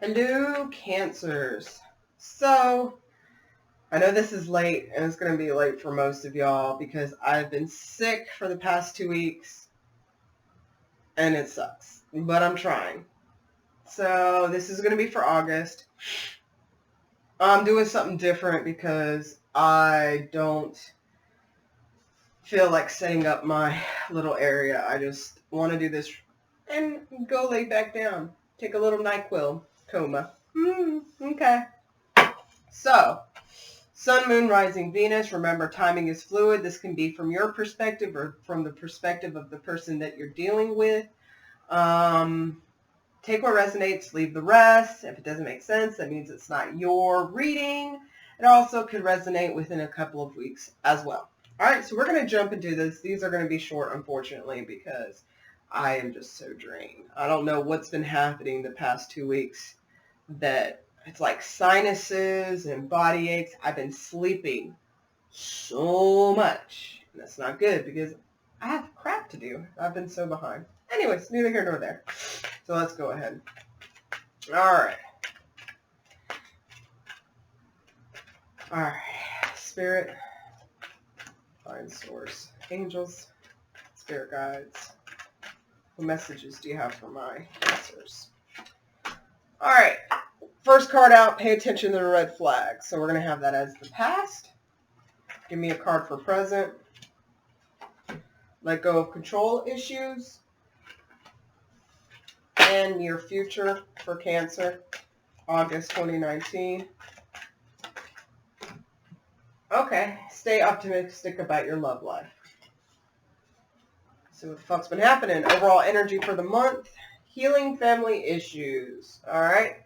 Hello, Cancers. So, I know this is late, and it's going to be late for most of y'all because I've been sick for the past 2 weeks, and it sucks. But I'm trying. So, this is going to be for August. I'm doing something different because I don't feel like setting up my little area. I just want to do this and go lay back down. Take a little NyQuil coma. Okay. So, Sun, Moon, Rising, Venus. Remember, timing is fluid. This can be from your perspective or from the perspective of the person that you're dealing with. Take what resonates, leave the rest. If it doesn't make sense, that means it's not your reading. It also could resonate within a couple of weeks as well. All right, so we're going to jump into this. These are going to be short, unfortunately, because I am just so drained. I don't know what's been happening the past 2 weeks that it's like sinuses and body aches. I've been sleeping so much. And that's not good because I have crap to do. I've been so behind. Anyways, neither here nor there. So let's go ahead. All right. All right. Spirit, Divine Source, Angels, Spirit Guides. What messages do you have for my Cancers? All right. First card out, pay attention to the red flag. So we're going to have that as the past. Give me a card for present. Let go of control issues. And your future for Cancer, August 2019. Okay, stay optimistic about your love life. See what the fuck's been happening. Overall energy for the month. Healing family issues. All right.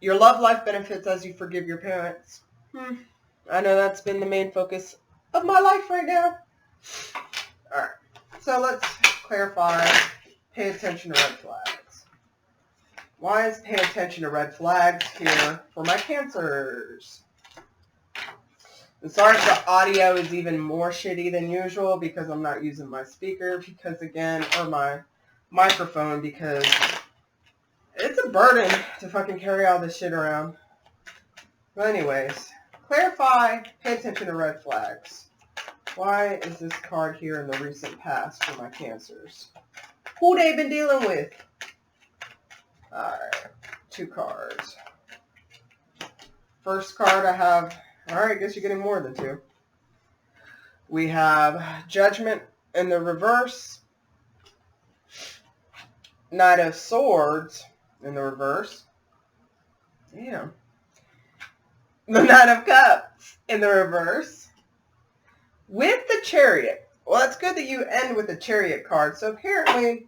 Your love life benefits as you forgive your parents. I know that's been the main focus of my life right now. All right. So let's clarify. Pay attention to red flags. Why is pay attention to red flags here for my Cancers? I'm sorry if the audio is even more shitty than usual because I'm not using my speaker or my microphone because it's a burden to fucking carry all this shit around. But anyways, clarify, pay attention to red flags. Why is this card here in the recent past for my Cancers? Who they been dealing with? Alright, 2 cards. First card I have, alright, I guess you're getting more than 2. We have Judgment in the reverse. Knight of Swords in the reverse. Damn. The Knight of Cups in the reverse. With the Chariot. Well, it's good that you end with the Chariot card. So apparently,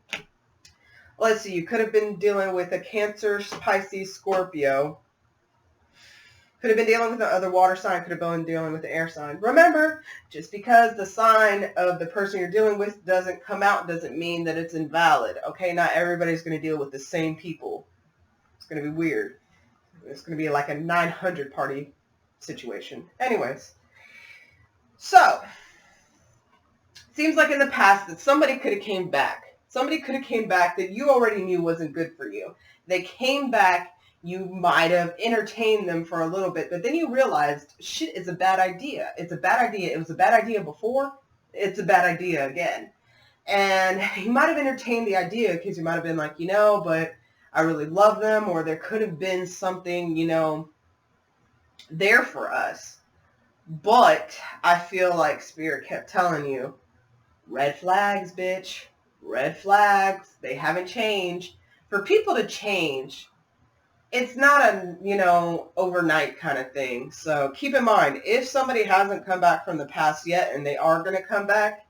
let's see, you could have been dealing with a Cancer, Pisces, Scorpio. Could have been dealing with the other water sign. Could have been dealing with the air sign. Remember, just because the sign of the person you're dealing with doesn't come out doesn't mean that it's invalid. Okay, not everybody's going to deal with the same people. It's going to be weird. It's going to be like a 900 party situation. Anyways. So, seems like in the past that somebody could have came back. Somebody could have came back that you already knew wasn't good for you. They came back, you might have entertained them for a little bit, but then you realized, shit, it's a bad idea. It's a bad idea. It was a bad idea before. It's a bad idea again. And you might have entertained the idea because you might have been like, but I really love them, or there could have been something, there for us. But I feel like Spirit kept telling you, red flags, bitch. Red flags. They haven't changed. For people to change, it's not a, overnight kind of thing. So keep in mind, if somebody hasn't come back from the past yet and they are going to come back,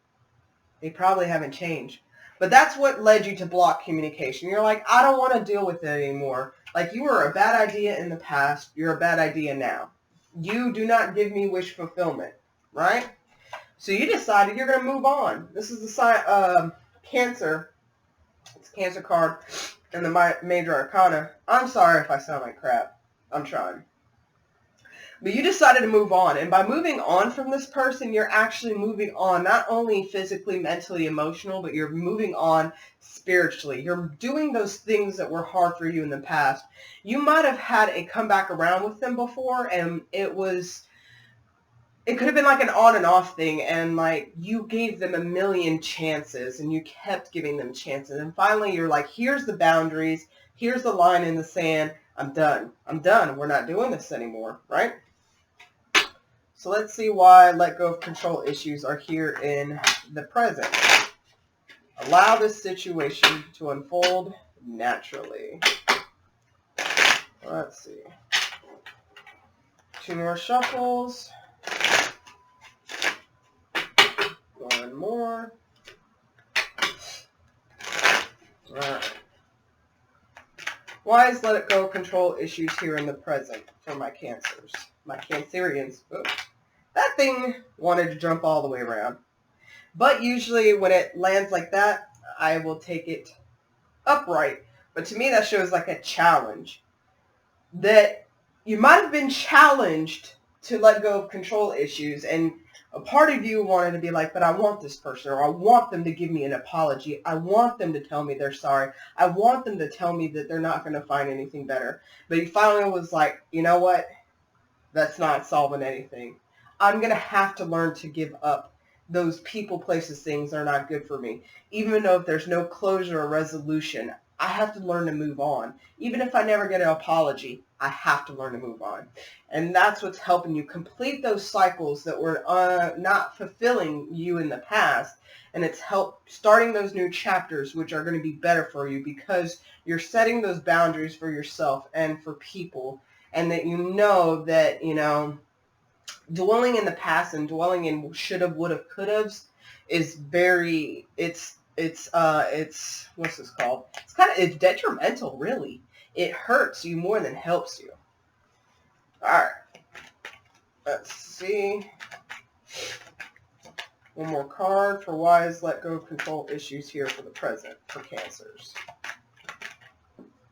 they probably haven't changed. But that's what led you to block communication. You're like, I don't want to deal with it anymore. Like, you were a bad idea in the past. You're a bad idea now. You do not give me wish fulfillment, right? So you decided you're going to move on. This is the sign, Cancer. It's a Cancer card in the Major Arcana. I'm sorry if I sound like crap. I'm trying. But you decided to move on. And by moving on from this person, you're actually moving on not only physically, mentally, emotional, but you're moving on spiritually. You're doing those things that were hard for you in the past. You might have had a comeback around with them before, and it could have been like an on and off thing, and like you gave them a million chances and you kept giving them chances. And finally you're like, here's the boundaries. Here's the line in the sand. I'm done. I'm done. We're not doing this anymore, right? So let's see why let go of control issues are here in the present. Allow this situation to unfold naturally. Let's see. 2 more shuffles. 1 more. Alright. Why is let it go control issues here in the present for my Cancers? My Cancerians. Oops. That thing wanted to jump all the way around. But usually when it lands like that, I will take it upright. But to me that shows like a challenge. That you might have been challenged to let go of control issues, and a part of you wanted to be like, but I want this person, or I want them to give me an apology. I want them to tell me they're sorry. I want them to tell me that they're not going to find anything better. But you finally was like, you know what? That's not solving anything. I'm going to have to learn to give up. Those people, places, things are not good for me. Even though if there's no closure or resolution, I have to learn to move on. Even if I never get an apology, I have to learn to move on. And that's what's helping you complete those cycles that were not fulfilling you in the past. And it's starting those new chapters, which are going to be better for you because you're setting those boundaries for yourself and for people. And that you know that, dwelling in the past and dwelling in shoulda, woulda, coulda is very, it's what's this called? It's detrimental, really. It hurts you more than helps you. All right. Let's see. One more card for wise let go of control issues here for the present for Cancers.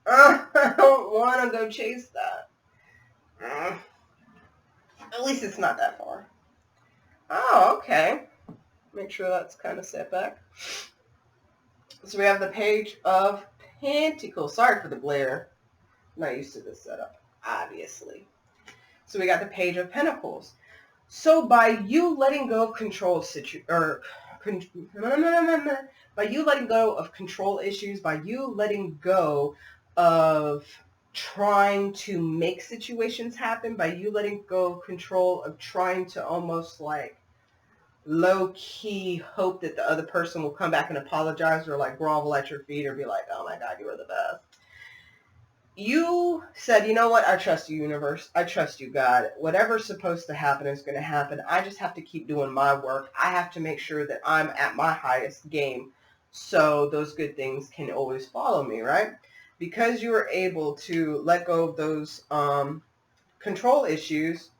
I don't want to go chase that. At least it's not that far. Oh, okay. Make sure that's kind of set back. So we have the Page of Pentacles. Sorry for the glare. I'm not used to this setup, obviously. So we got the Page of Pentacles. So by you letting go of by you letting go of control issues, by you letting go of trying to make situations happen, by you letting go of control of trying to almost like low-key hope that the other person will come back and apologize or like grovel at your feet or be like, oh my God, you are the best. You said, you know what? I trust you, universe. I trust you, God. Whatever's supposed to happen is going to happen. I just have to keep doing my work. I have to make sure that I'm at my highest game so those good things can always follow me, right? Because you were able to let go of those control issues,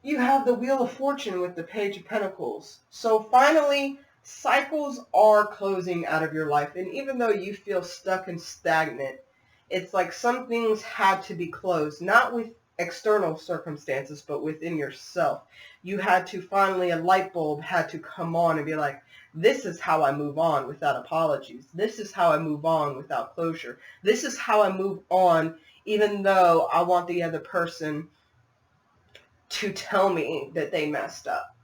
you have the Wheel of Fortune with the Page of Pentacles. So finally, cycles are closing out of your life. And even though you feel stuck and stagnant, it's like some things had to be closed, not with external circumstances, but within yourself. You had to finally, a light bulb had to come on and be like, this is how I move on without apologies. This is how I move on without closure. This is how I move on even though I want the other person to tell me that they messed up.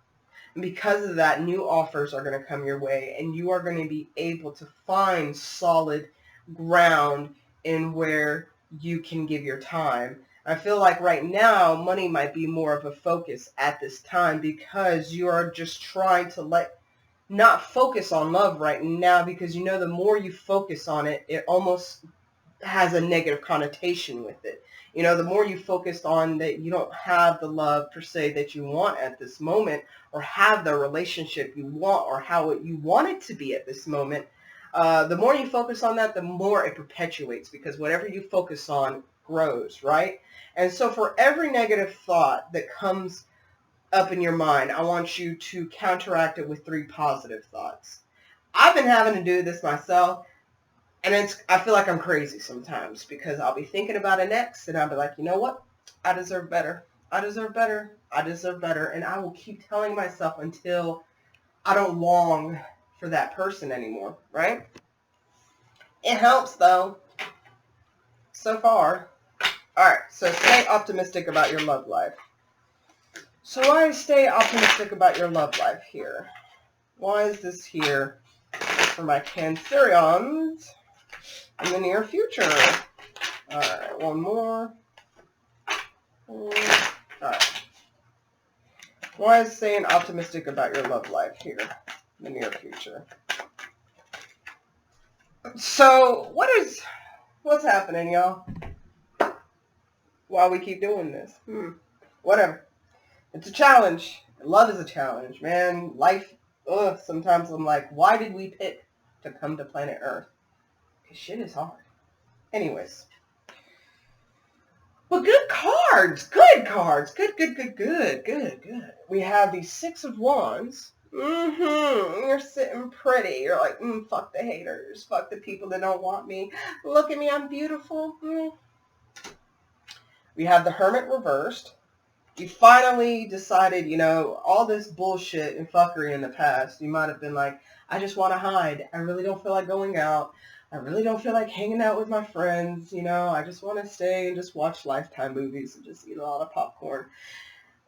And because of that, new offers are going to come your way, and you are going to be able to find solid ground in where you can give your time. I feel like right now, money might be more of a focus at this time because you are just trying to not focus on love right now, because the more you focus on it, it almost has a negative connotation with it. The more you focus on that you don't have the love per se that you want at this moment, or have the relationship you want, or how you want it to be at this moment, the more you focus on that, the more it perpetuates, because whatever you focus on grows, right? And so for every negative thought that comes up in your mind, I want you to counteract it with 3 positive thoughts. I've been having to do this myself. And I feel like I'm crazy sometimes because I'll be thinking about an ex and I'll be like, you know what? I deserve better. I deserve better. I deserve better. And I will keep telling myself until I don't long for that person anymore, right? It helps, though, so far. All right, so stay optimistic about your love life. So why stay optimistic about your love life here? Why is this here for my Cancerians in the near future? All right, one more. All right. Why is staying optimistic about your love life here in the near future? So what's happening, y'all? While we keep doing this? Whatever. It's a challenge. Love is a challenge, man. Life, sometimes I'm like, why did we pick to come to planet Earth? Because shit is hard. Anyways. Well, good cards. Good cards. Good. We have the Six of Wands. You're sitting pretty. You're like, fuck the haters. Fuck the people that don't want me. Look at me, I'm beautiful. We have the Hermit reversed. You finally decided, all this bullshit and fuckery in the past. You might have been like, I just want to hide. I really don't feel like going out. I really don't feel like hanging out with my friends. I just want to stay and just watch Lifetime movies and just eat a lot of popcorn.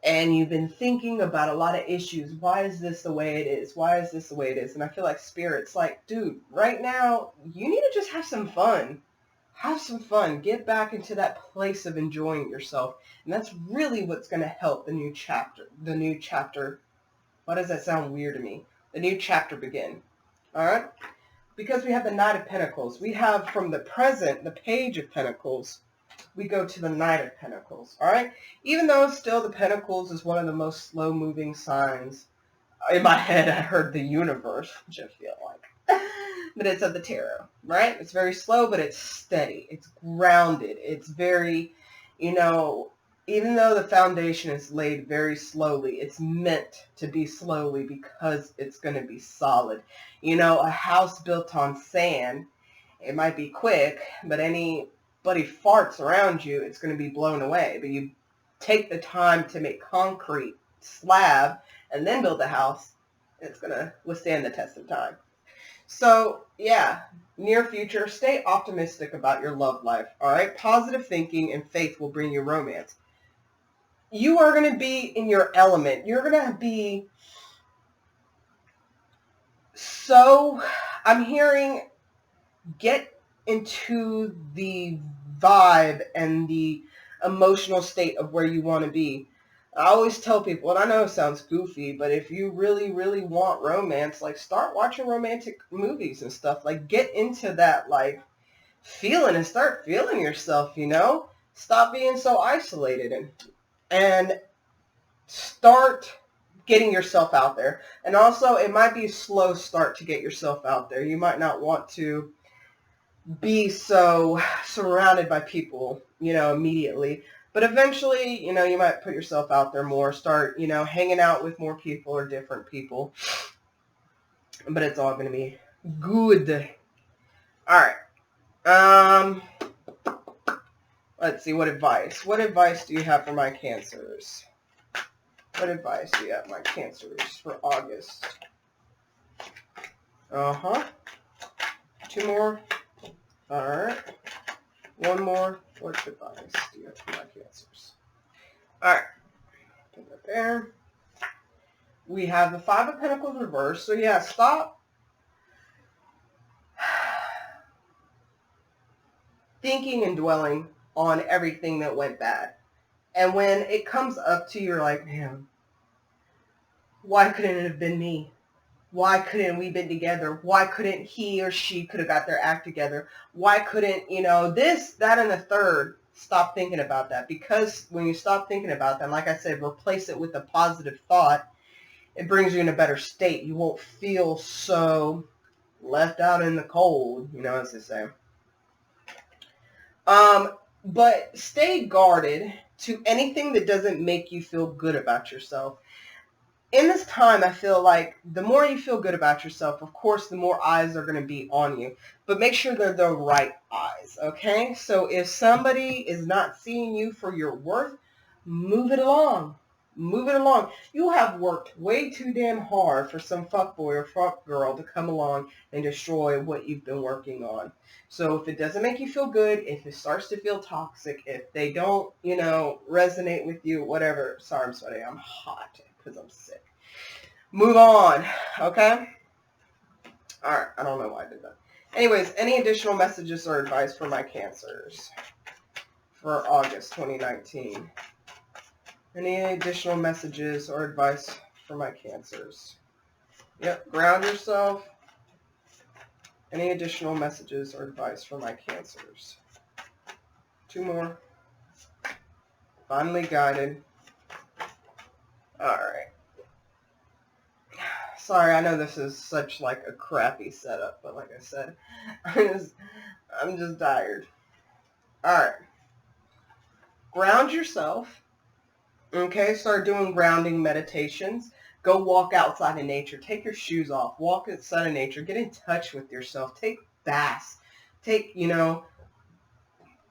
And you've been thinking about a lot of issues. Why is this the way it is? Why is this the way it is? And I feel like Spirit's like, dude, right now, you need to just have some fun. Have some fun. Get back into that place of enjoying yourself. And that's really what's going to help the new chapter. Why does that sound weird to me? The new chapter begin. All right? Because we have the Knight of Pentacles. We have from the present, the Page of Pentacles. We go to the Knight of Pentacles. All right? Even though still the Pentacles is one of the most slow-moving signs. In my head, I heard the universe, which I feel like. But it's of the tarot, right? It's very slow, but it's steady. It's grounded. It's very, even though the foundation is laid very slowly, it's meant to be slowly because it's going to be solid. A house built on sand, it might be quick, but anybody farts around you, it's going to be blown away. But you take the time to make concrete slab and then build a house, it's going to withstand the test of time. So, yeah, near future, stay optimistic about your love life, all right? Positive thinking and faith will bring you romance. You are going to be in your element. You're going to be I'm hearing, get into the vibe and the emotional state of where you want to be. I always tell people, and I know it sounds goofy, but if you really, really want romance, start watching romantic movies and stuff. Get into that, feeling and start feeling yourself, Stop being so isolated and start getting yourself out there. And also, it might be a slow start to get yourself out there. You might not want to be so surrounded by people, immediately. But eventually, you might put yourself out there more, start, hanging out with more people or different people. But it's all going to be good. All right. Let's see, what advice? What advice do you have for my Cancers? What advice do you have, my Cancers, for August? Two more. All right. One more. What advice do you have for my Cancers? All right. Put that there. We have the Five of Pentacles reversed. So, yeah, stop thinking and dwelling on everything that went bad. And when it comes up to you, you're like, man, why couldn't it have been me? Why couldn't we been together? Why couldn't he or she could have got their act together? Why couldn't, this, that, and the third? Stop thinking about that. Because when you stop thinking about that, like I said, replace it with a positive thought, it brings you in a better state. You won't feel so left out in the cold, as they say. But stay guarded to anything that doesn't make you feel good about yourself. In this time, I feel like the more you feel good about yourself, of course, the more eyes are going to be on you. But make sure they're the right eyes, okay? So if somebody is not seeing you for your worth, Move it along. Move it along. You have worked way too damn hard for some fuckboy or fuckgirl to come along and destroy what you've been working on. So if it doesn't make you feel good, if it starts to feel toxic, if they don't, resonate with you, whatever. Sorry, I'm sweating. I'm hot because I'm sick. Move on, okay? All right. I don't know why I did that. Anyways, any additional messages or advice for my Cancers for August 2019? Any additional messages or advice for my Cancers? Yep, ground yourself. Any additional messages or advice for my Cancers? 2 more. Finally guided. All right. Sorry, I know this is such like a crappy setup, but like I said, I'm just tired. All right. Ground yourself. Okay, start doing grounding meditations. Go walk outside in nature. Take your shoes off. Walk outside in nature. Get in touch with yourself. Take baths. Take,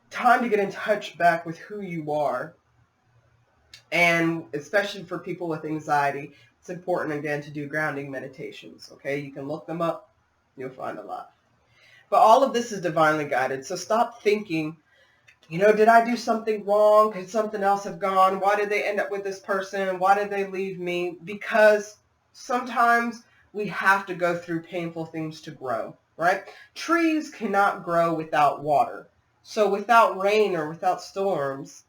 time to get in touch back with who you are. And especially for people with anxiety, it's important, again, to do grounding meditations. Okay, you can look them up. You'll find a lot. But all of this is divinely guided. So stop thinking, did I do something wrong? Could something else have gone? Why did they end up with this person? Why did they leave me? Because sometimes we have to go through painful things to grow, right? Trees cannot grow without water. So without rain or without storms,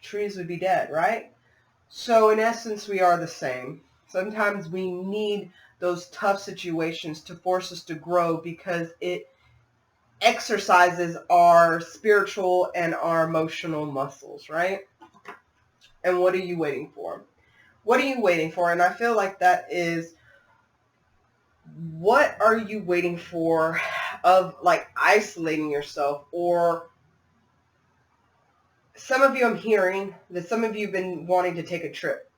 trees would be dead, right? So in essence, we are the same. Sometimes we need those tough situations to force us to grow because it exercises our spiritual and our emotional muscles, right? And what are you waiting for? What are you waiting for? And I feel like that is, what are you waiting for of like isolating yourself? Or some of you, I'm hearing that some of you have been wanting to take a trip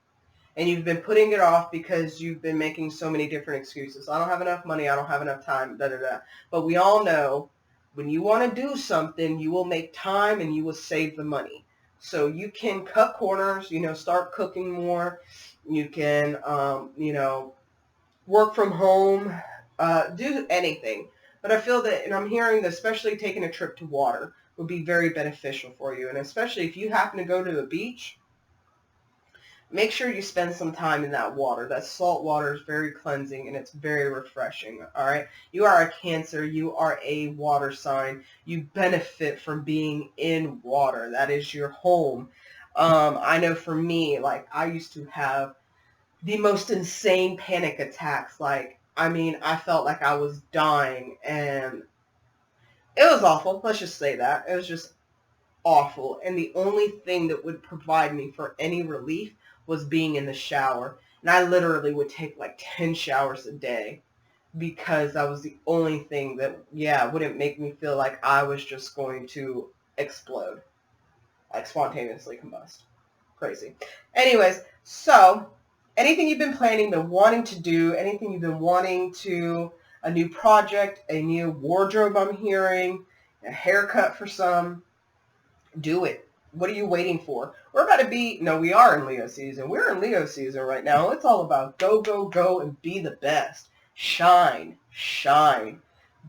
and you've been putting it off because you've been making so many different excuses. I don't have enough money. I don't have enough time, da, da, da. But we all know when you want to do something, you will make time and you will save the money. So you can cut corners, start cooking more. You can, work from home, do anything. But I feel that, and I'm hearing that especially taking a trip to water would be very beneficial for you. And especially if you happen to go to the beach, make sure you spend some time in that water. That salt water is very cleansing and it's very refreshing, all right? You are a Cancer. You are a water sign. You benefit from being in water. That is your home. I know for me, like I used to have the most insane panic attacks. I felt like I was dying and it was awful. Let's just say that. It was just awful. And the only thing that would provide me for any relief was being in the shower. And I literally would take like 10 showers a day because that was the only thing that, wouldn't make me feel like I was just going to explode, like spontaneously combust. Crazy. Anyways, so anything you've been planning, been wanting to do, anything you've been wanting to, a new project, a new wardrobe I'm hearing, a haircut for some, do it. What are you waiting for? We're about to we are in Leo season. We're in Leo season right now. It's all about go, go, go, and be the best. Shine, shine.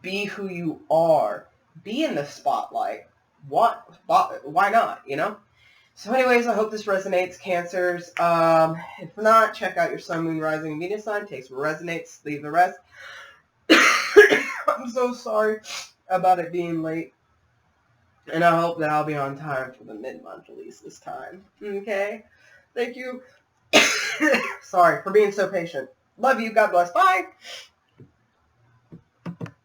Be who you are. Be in the spotlight. Why not, So anyways, I hope this resonates, Cancers. If not, check out your Sun, Moon, Rising, and Venus sign. Takes what resonates, leave the rest. I'm so sorry about it being late. And I hope that I'll be on time for the mid-month release this time. Okay? Thank you. Sorry for being so patient. Love you. God bless. Bye.